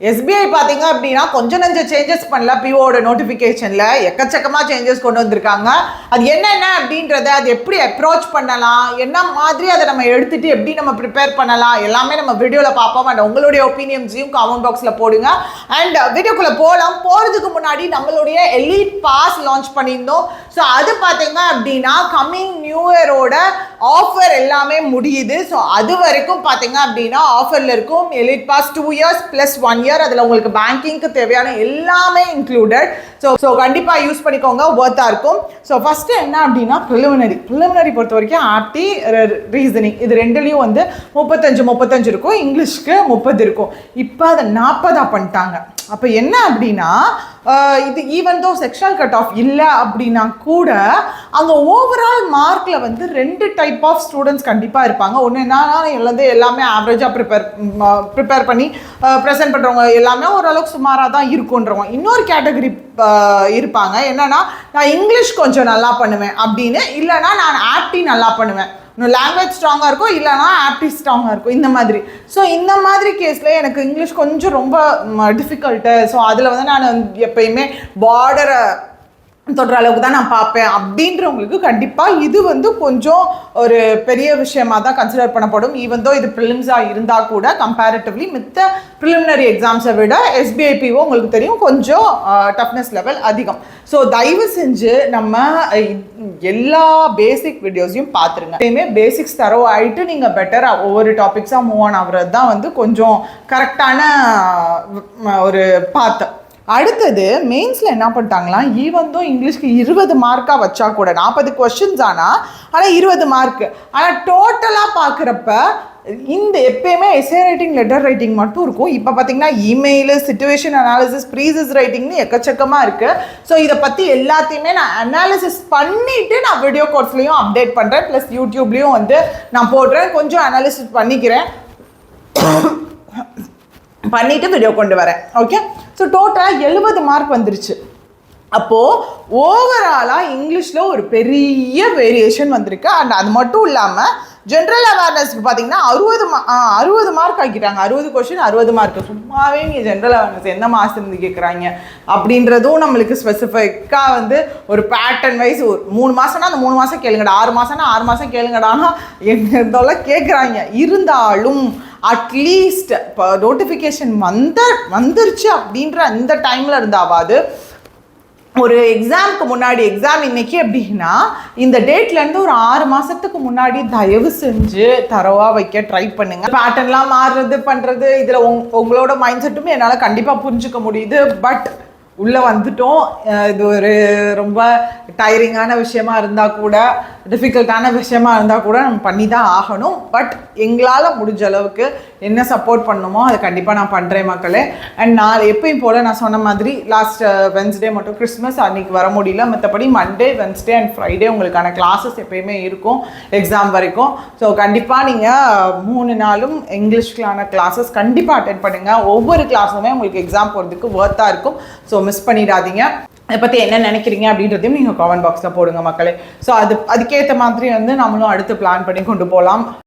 SBI பாத்தீங்க அப்படின்னா கொஞ்சம் நஞ்ச சேஞ்சஸ் பண்ணல. பிஓட நோட்டிஃபிகேஷன்ல எக்கச்சக்கமா சேஞ்சஸ் கொண்டு வந்திருக்காங்க. அது என்னென்ன அப்படின்றத அது எப்படி அப்ரோச் பண்ணலாம், என்ன மாதிரி அதை நம்ம எடுத்துட்டு எப்படி நம்ம ப்ரிப்பேர் பண்ணலாம் எல்லாமே நம்ம வீடியோல பார்ப்போம். அண்ட் உங்களுடைய ஒப்பீனியன்ஸையும் கமெண்ட் பாக்ஸ்ல போடுங்க. அண்ட் வீடியோக்குள்ள போறதுக்கு முன்னாடி நம்மளுடைய எலீட் பாஸ் லான்ச் பண்ணியிருந்தோம். ஸோ அது பார்த்தீங்க அப்படின்னா கம்மிங் நியூ இயரோட ஆஃபர் எல்லாமே முடியுது. ஸோ அது வரைக்கும் பார்த்தீங்க அப்படின்னா ஆஃபர்ல இருக்கும். Elite pass 2 years + 1 year. அதில் உங்களுக்கு பேங்கிங்க்கு தேவையான எல்லாமே இன்க்ளூடட். ஸோ கண்டிப்பாக யூஸ் பண்ணிக்கோங்க, ஒர்த்தாக இருக்கும். ஸோ ஃபஸ்ட்டு என்ன அப்படின்னா ப்ரிலிமினரி பொறுத்த வரைக்கும் ஆப்டி ரீசனிங் இது ரெண்டுலேயும் வந்து 35 இருக்கும், இங்கிலீஷ்க்கு 30 இருக்கும். இப்போ அதை 40 பண்ணிட்டாங்க. அப்போ என்ன அப்படின்னா இது even though sectional cut off இல்லை அப்படின்னா கூட அங்கே ஓவரால் மார்க்கில் வந்து 2 டைப் ஆஃப் ஸ்டூடெண்ட்ஸ் கண்டிப்பாக இருப்பாங்க. ஒன்று என்னன்னா எல்லாமே ஆவரேஜாக ப்ரிப்பேர் பண்ணி ப்ரெசென்ட் பண்ணுறவங்க எல்லாமே ஓரளவுக்கு சுமாராக தான் இருக்குன்றவங்க. இன்னொரு கேட்டகரி இருப்பாங்க, என்னன்னா நான் இங்கிலீஷ் கொஞ்சம் நல்லா பண்ணுவேன் அப்படின்னு, இல்லைனா நான் ஆப்டி நல்லா பண்ணுவேன், லாங்குவேஜ் ஸ்ட்ராங்காக இருக்கும், இல்லைனா ஆப்டி ஸ்ட்ராங்காக இருக்கும், இந்த மாதிரி. ஸோ இந்த மாதிரி கேஸில் எனக்கு இங்கிலீஷ் கொஞ்சம் ரொம்ப டிஃபிகல்ட்டு. ஸோ அதில் வந்து நான் எப்பயுமே பார்டரை தொடுற அளவுக்கு தான் நான் பார்ப்பேன் அப்படின்றவங்களுக்கு கண்டிப்பாக இது வந்து கொஞ்சம் ஒரு பெரிய விஷயமாக தான் கன்சிடர் பண்ணப்படும். ஈவன் தோ இது ப்ரிலிம்ஸாக இருந்தால் கூட கம்பேரிட்டிவ்லி மித்த ப்ரிலிமினரி எக்ஸாம்ஸை விட SBI PO உங்களுக்கு தெரியும் கொஞ்சம் டஃப்னஸ் லெவல் அதிகம். ஸோ தயவு செஞ்சு நம்ம எல்லா பேசிக் வீடியோஸையும் பார்த்துருங்க. எப்பயுமே பேசிக்ஸ் தரவு ஆகிட்டு நீங்கள் பெட்டராக ஒவ்வொரு டாபிக்ஸாக மூவ் ஆன் ஆகுறது தான் வந்து கொஞ்சம் கரெக்டான ஒரு பாத்து. அடுத்தது மெயின்ஸில் என்ன பண்ணிட்டாங்களா, ஈவன் தோ இங்கிலீஷ்க்கு 20 மார்க்காக வச்சா கூட 40 கொஸ்டின்ஸ் ஆனால் 20 மார்க்கு. ஆனால் டோட்டலாக பார்க்குறப்ப இந்த எப்பயுமே எஸ்ஏ ரைட்டிங், லெட்டர் ரைட்டிங் மட்டும் இருக்கும். இப்போ பார்த்தீங்கன்னா இமெயில், சிச்சுவேஷன் அனாலிசிஸ், ப்ரீசஸ் ரைட்டிங்னு எக்கச்சக்கமாக இருக்குது. ஸோ இதை பற்றி எல்லாத்தையுமே நான் அனாலிசிஸ் பண்ணிவிட்டு நான் வீடியோ கோர்ஸ்லேயும் அப்டேட் பண்ணுறேன், ப்ளஸ் யூடியூப்லேயும் வந்து நான் போடுறேன். கொஞ்சம் அனாலிசிஸ் பண்ணிக்கிறேன், பண்ணிவிட்டு வீடியோ கொண்டு வரேன். ஓகே, ஸோ டோட்டலாக 70 மார்க் வந்துருச்சு. அப்போது ஓவராலாக இங்கிலீஷில் ஒரு பெரிய வேரியேஷன் வந்திருக்கு. அண்ட் அது மட்டும் இல்லாமல் ஜென்ரல் அவேர்னஸ்க்கு பார்த்தீங்கன்னா 60 மார்க் ஆக்கிட்டாங்க. 60 கொஸ்டின் 60 மார்க். சும்மாவே நீங்கள் ஜென்ரல் அவேர்னஸ் எந்த மாதத்துலேருந்து கேட்குறாங்க அப்படின்றதும் நம்மளுக்கு ஸ்பெசிஃபிக்காக வந்து ஒரு பேட்டர்ன் வைஸ் ஒரு 3 மாதம்னா அந்த 3 மாதம் கேளுங்கடா, 6 மாதம்னா 6 மாதம் கேளுங்கடான்னா எங்கெல்லாம் கேட்குறாங்க. இருந்தாலும் அட்லீஸ்ட் இப்போ நோட்டிஃபிகேஷன் வந்துருச்சு அப்படின்ற அந்த டைமில் இருந்தாவாது ஒரு எக்ஸாமுக்கு முன்னாடி, எக்ஸாம் இன்னைக்கு அப்படின்னா இந்த டேட்லேருந்து ஒரு 6 மாதத்துக்கு முன்னாடி தயவு செஞ்சு தரவாக வைக்க ட்ரை பண்ணுங்கள். பேட்டர்ன்லாம் மாறுறது பண்ணுறது இதில் உங்களோட மைண்ட் செட்டுமே என்னால் கண்டிப்பாக புரிஞ்சுக்க முடியுது. பட் உள்ளே வந்துட்டோம். இது ஒரு ரொம்ப டயரிங்கான விஷயமா இருந்தால் கூட, டிஃபிகல்ட்டான விஷயமா இருந்தால் கூட நம்ம பண்ணி தான் ஆகணும். பட் எங்களால் முடிஞ்ச அளவுக்கு என்ன சப்போர்ட் பண்ணணுமோ அதை கண்டிப்பாக நான் பண்ணுறேன் மக்களே. அண்ட் நான் எப்பயும் போல் நான் சொன்ன மாதிரி லாஸ்ட் வென்ஸ்டே மட்டும் கிறிஸ்மஸ் அன்றைக்கி வர முடியல. மற்றபடி மண்டே, வென்ஸ்டே அண்ட் ஃப்ரைடே உங்களுக்கான கிளாஸஸ் எப்பயுமே இருக்கும் எக்ஸாம் வரைக்கும். ஸோ கண்டிப்பாக நீங்கள் 3 நாளும் இங்கிலீஷ்க்கான கிளாஸஸ் கண்டிப்பாக அட்டென்ட் பண்ணுங்கள். ஒவ்வொரு கிளாஸுமே உங்களுக்கு எக்ஸாம் போகிறதுக்கு ஒர்த்தாக இருக்கும். ஸோ மிஸ் பண்ணிடாதீங்க. அதை பற்றி என்ன நினைக்கிறீங்க அப்படின்றதையும் நீங்கள் கமெண்ட் பாக்ஸில் போடுங்க மக்களே. ஸோ அதுக்கேற்ற மாதிரி வந்து நம்மளும் அடுத்து பிளான் பண்ணி கொண்டு போகலாம்.